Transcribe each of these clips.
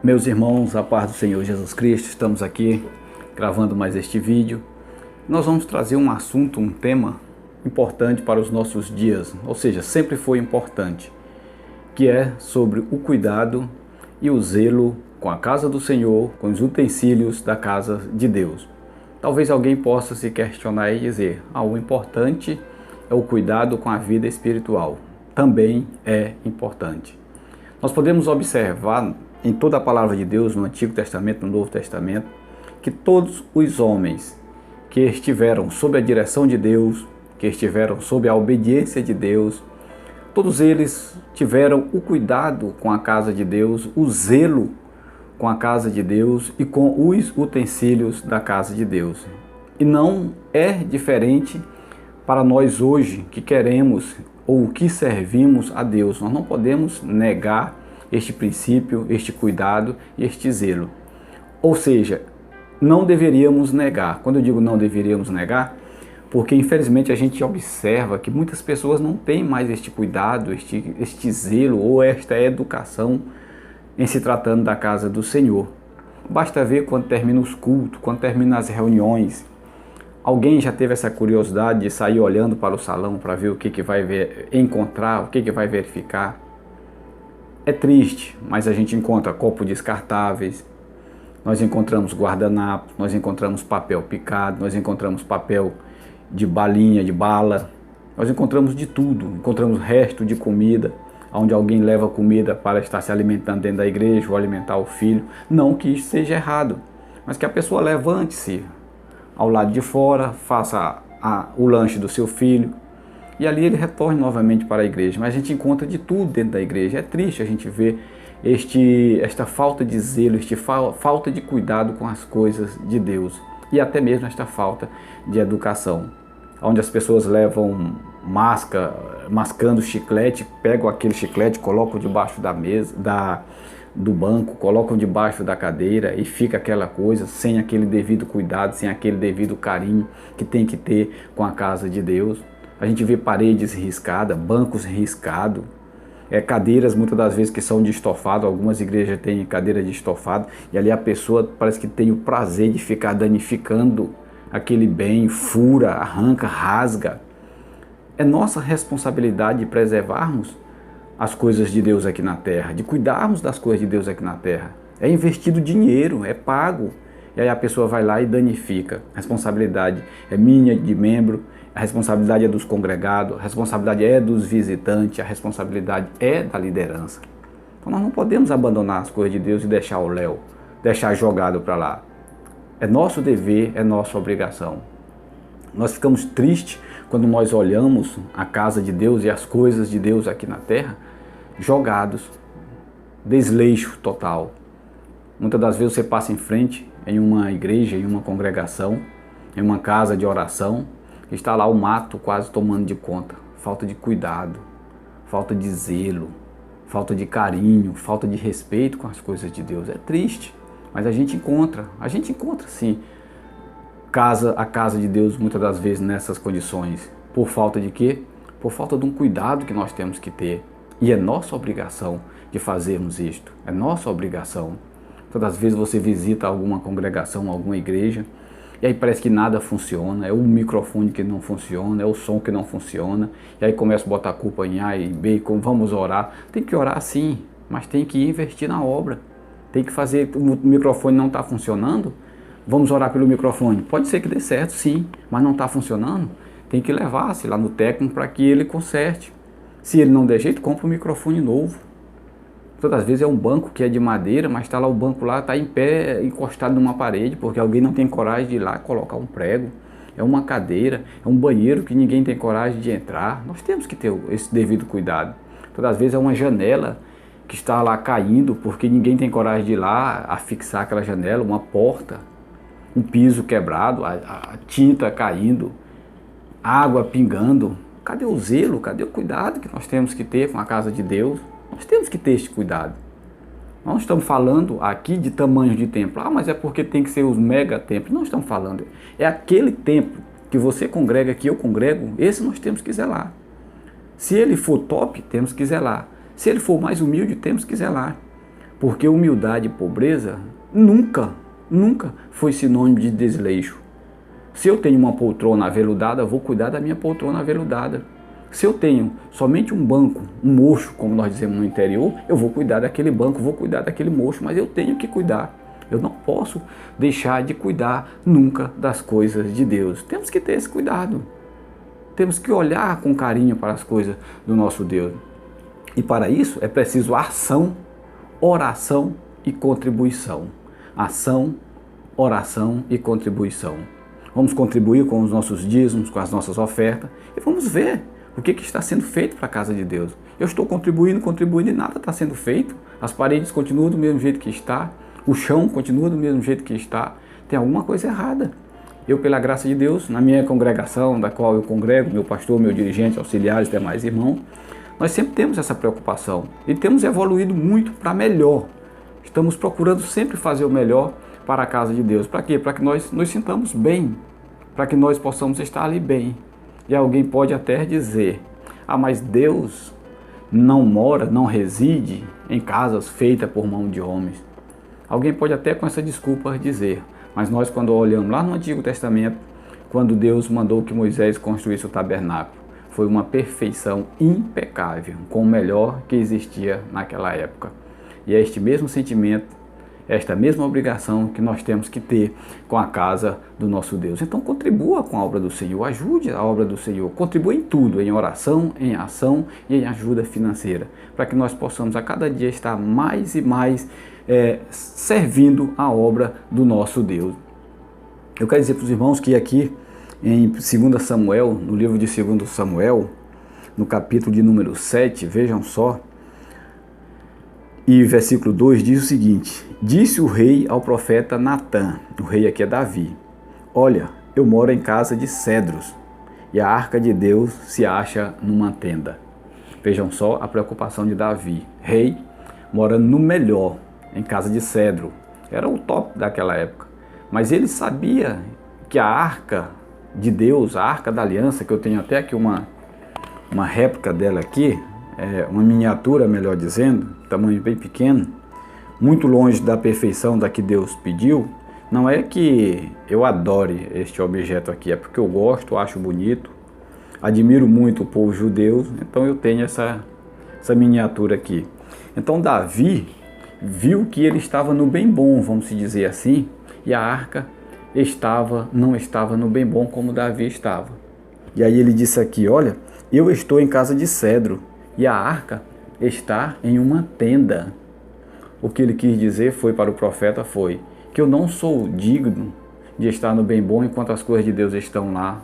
Meus irmãos, a paz do Senhor Jesus Cristo, estamos aqui gravando mais este vídeo. Nós vamos trazer um assunto, um tema importante para os nossos dias, ou seja, sempre foi importante, que é sobre o cuidado e o zelo com a casa do Senhor, com os utensílios da casa de Deus. Talvez alguém possa se questionar e dizer, o importante é o cuidado com a vida espiritual. Também é importante. Nós podemos observar em toda a palavra de Deus, no Antigo Testamento, no Novo Testamento, que todos os homens que estiveram sob a direção de Deus, que estiveram sob a obediência de Deus, todos eles tiveram o cuidado com a casa de Deus, o zelo com a casa de Deus e com os utensílios da casa de Deus. E não é diferente para nós hoje que queremos ou que servimos a Deus. Nós não podemos negar este princípio, este cuidado e este zelo. Ou seja, não deveríamos negar. Quando eu digo não deveríamos negar, porque infelizmente a gente observa que muitas pessoas não têm mais este cuidado, este zelo ou esta educação em se tratando da casa do Senhor. Basta ver quando termina os cultos, quando termina as reuniões. Alguém já teve essa curiosidade de sair olhando para o salão para ver o que vai encontrar, o que vai verificar? É triste, mas a gente encontra copos descartáveis, nós encontramos guardanapos, nós encontramos papel picado, nós encontramos papel de balinha, de bala, nós encontramos de tudo, encontramos resto de comida, onde alguém leva comida para estar se alimentando dentro da igreja ou alimentar o filho. Não que isso seja errado, mas que a pessoa levante-se ao lado de fora, faça o lanche do seu filho, e ali ele retorne novamente para a igreja. Mas a gente encontra de tudo dentro da igreja. É triste a gente ver esta falta de zelo, falta de cuidado com as coisas de Deus. E até mesmo esta falta de educação. Onde as pessoas levam mascando chiclete, pegam aquele chiclete, colocam debaixo da mesa, do banco, colocam debaixo da cadeira e fica aquela coisa sem aquele devido cuidado, sem aquele devido carinho que tem que ter com a casa de Deus. A gente vê paredes riscadas, bancos riscados, cadeiras muitas das vezes que são de estofado. Algumas igrejas têm cadeira de estofado e ali a pessoa parece que tem o prazer de ficar danificando aquele bem, fura, arranca, rasga. É nossa responsabilidade de preservarmos as coisas de Deus aqui na terra, de cuidarmos das coisas de Deus aqui na terra. É investido dinheiro, é pago. E aí a pessoa vai lá e danifica. A responsabilidade é minha, de membro, a responsabilidade é dos congregados, a responsabilidade é dos visitantes, a responsabilidade é da liderança. Então nós não podemos abandonar as coisas de Deus e deixar o léu, deixar jogado para lá. É nosso dever, é nossa obrigação. Nós ficamos tristes quando nós olhamos a casa de Deus e as coisas de Deus aqui na terra jogados, desleixo total. Muitas das vezes você passa em frente em uma igreja, em uma congregação, em uma casa de oração, está lá o mato quase tomando de conta. Falta de cuidado, falta de zelo, falta de carinho, falta de respeito com as coisas de Deus. É triste, mas a gente encontra sim a casa de Deus muitas das vezes nessas condições. Por falta de quê? Por falta de um cuidado que nós temos que ter. E é nossa obrigação de fazermos isto. É nossa obrigação. Todas as vezes você visita alguma congregação, alguma igreja, e aí parece que nada funciona, é o microfone que não funciona, é o som que não funciona, e aí começa a botar a culpa em A e B, vamos orar. Tem que orar sim, mas tem que investir na obra. Tem que fazer, o microfone não está funcionando, vamos orar pelo microfone. Pode ser que dê certo sim, mas não está funcionando. Tem que levar-se lá no técnico para que ele conserte. Se ele não der jeito, compra um microfone novo. Todas as vezes é um banco que é de madeira, mas está lá o banco lá, está em pé, encostado numa parede, porque alguém não tem coragem de ir lá colocar um prego. É uma cadeira, é um banheiro que ninguém tem coragem de entrar. Nós temos que ter esse devido cuidado. Todas as vezes é uma janela que está lá caindo, porque ninguém tem coragem de ir lá afixar aquela janela, uma porta, um piso quebrado, a tinta caindo, água pingando. Cadê o zelo? Cadê o cuidado que nós temos que ter com a casa de Deus? Nós temos que ter este cuidado. Nós não estamos falando aqui de tamanho de templo. Mas é porque tem que ser os mega templos. Não estamos falando. É aquele templo que você congrega, que eu congrego, esse nós temos que zelar. Se ele for top, temos que zelar. Se ele for mais humilde, temos que zelar. Porque humildade e pobreza nunca foi sinônimo de desleixo. Se eu tenho uma poltrona aveludada, eu vou cuidar da minha poltrona aveludada. Se eu tenho somente um banco, um mocho, como nós dizemos no interior, eu vou cuidar daquele banco, vou cuidar daquele mocho, mas eu tenho que cuidar. Eu não posso deixar de cuidar nunca das coisas de Deus. Temos que ter esse cuidado. Temos que olhar com carinho para as coisas do nosso Deus. E para isso é preciso ação, oração e contribuição. Ação, oração e contribuição. Vamos contribuir com os nossos dízimos, com as nossas ofertas e vamos ver o que está sendo feito para a casa de Deus. Eu estou contribuindo e nada está sendo feito. As paredes continuam do mesmo jeito que está, o chão continua do mesmo jeito que está. Tem alguma coisa errada. Eu, pela graça de Deus, na minha congregação, da qual eu congrego, meu pastor, meu dirigente, auxiliares, demais irmãos, nós sempre temos essa preocupação e temos evoluído muito para melhor. Estamos procurando sempre fazer o melhor para a casa de Deus. Para quê? Para que nós nos sintamos bem, para que nós possamos estar ali bem. E alguém pode até dizer, mas Deus não mora, não reside em casas feitas por mão de homens. Alguém pode até com essa desculpa dizer, mas nós quando olhamos lá no Antigo Testamento, quando Deus mandou que Moisés construísse o tabernáculo, foi uma perfeição impecável, com o melhor que existia naquela época. E é este mesmo sentimento, esta mesma obrigação que nós temos que ter com a casa do nosso Deus. Então contribua com a obra do Senhor, ajude a obra do Senhor, contribua em tudo, em oração, em ação e em ajuda financeira, para que nós possamos a cada dia estar mais e mais servindo a obra do nosso Deus. Eu quero dizer para os irmãos que aqui em 2 Samuel, no livro de 2 Samuel, no capítulo de número 7, vejam só, e versículo 2 diz o seguinte: disse o rei ao profeta Natã, o rei aqui é Davi, olha, eu moro em casa de cedros e a arca de Deus se acha numa tenda. Vejam só a preocupação de Davi, rei morando no melhor, em casa de cedro, era o top daquela época, mas ele sabia que a arca de Deus, a arca da aliança, que eu tenho até aqui uma réplica dela aqui, uma miniatura, melhor dizendo, tamanho bem pequeno, muito longe da perfeição da que Deus pediu. Não é que eu adore este objeto aqui, é porque eu gosto, acho bonito, admiro muito o povo judeu, então eu tenho essa miniatura aqui. Então Davi viu que ele estava no bem bom, vamos dizer assim, e a arca não estava no bem bom como Davi estava. E aí ele disse aqui, olha, eu estou em casa de cedro e a arca está em uma tenda. O que ele quis dizer para o profeta foi que eu não sou digno de estar no bem bom enquanto as coisas de Deus estão lá,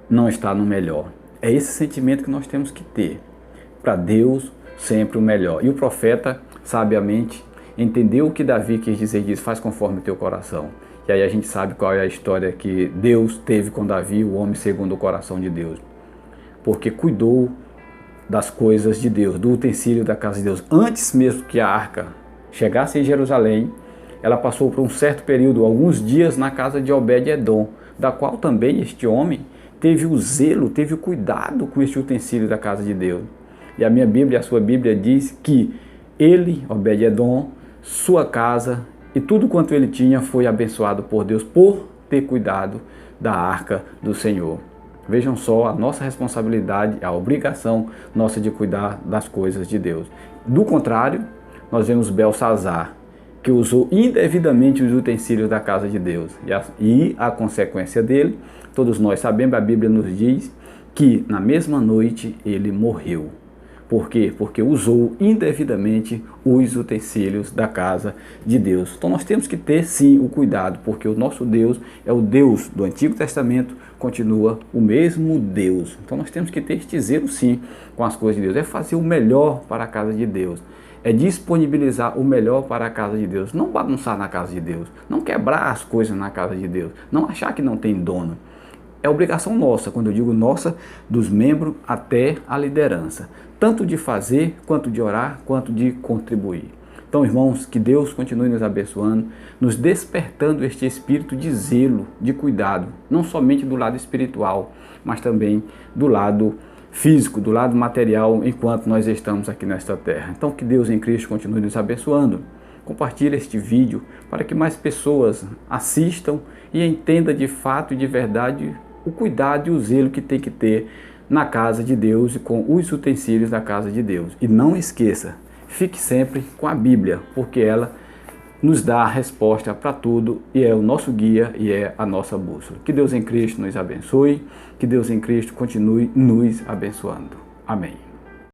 não está no melhor. É esse sentimento que nós temos que ter. Para Deus, sempre o melhor. E o profeta, sabiamente, entendeu o que Davi quis dizer e disse, faz conforme o teu coração. E aí a gente sabe qual é a história que Deus teve com Davi, o homem segundo o coração de Deus. Porque cuidou das coisas de Deus, do utensílio da casa de Deus. Antes mesmo que a arca chegasse em Jerusalém, ela passou por um certo período, alguns dias na casa de Obed-Edom, da qual também este homem teve o zelo, teve o cuidado com este utensílio da casa de Deus. E a minha Bíblia, a sua Bíblia diz que ele, Obed-Edom, sua casa e tudo quanto ele tinha foi abençoado por Deus por ter cuidado da arca do Senhor. Vejam só a nossa responsabilidade, a obrigação nossa de cuidar das coisas de Deus. Do contrário, nós vemos Belsazar, que usou indevidamente os utensílios da casa de Deus. E a consequência dele, todos nós sabemos, a Bíblia nos diz que na mesma noite ele morreu. Por quê? Porque usou indevidamente os utensílios da casa de Deus. Então nós temos que ter sim o cuidado, porque o nosso Deus é o Deus do Antigo Testamento, continua o mesmo Deus. Então nós temos que ter este zelo sim com as coisas de Deus. É fazer o melhor para a casa de Deus. É disponibilizar o melhor para a casa de Deus. Não bagunçar na casa de Deus. Não quebrar as coisas na casa de Deus. Não achar que não tem dono. É obrigação nossa, quando eu digo nossa, dos membros até a liderança. Tanto de fazer, quanto de orar, quanto de contribuir. Então, irmãos, que Deus continue nos abençoando, nos despertando este espírito de zelo, de cuidado, não somente do lado espiritual, mas também do lado físico, do lado material, enquanto nós estamos aqui nesta terra. Então, que Deus em Cristo continue nos abençoando. compartilhe este vídeo para que mais pessoas assistam e entendam de fato e de verdade o cuidado e o zelo que tem que ter na casa de Deus e com os utensílios da casa de Deus. E não esqueça, fique sempre com a Bíblia, porque ela nos dá a resposta para tudo e é o nosso guia e é a nossa bússola. Que Deus em Cristo nos abençoe, que Deus em Cristo continue nos abençoando. Amém.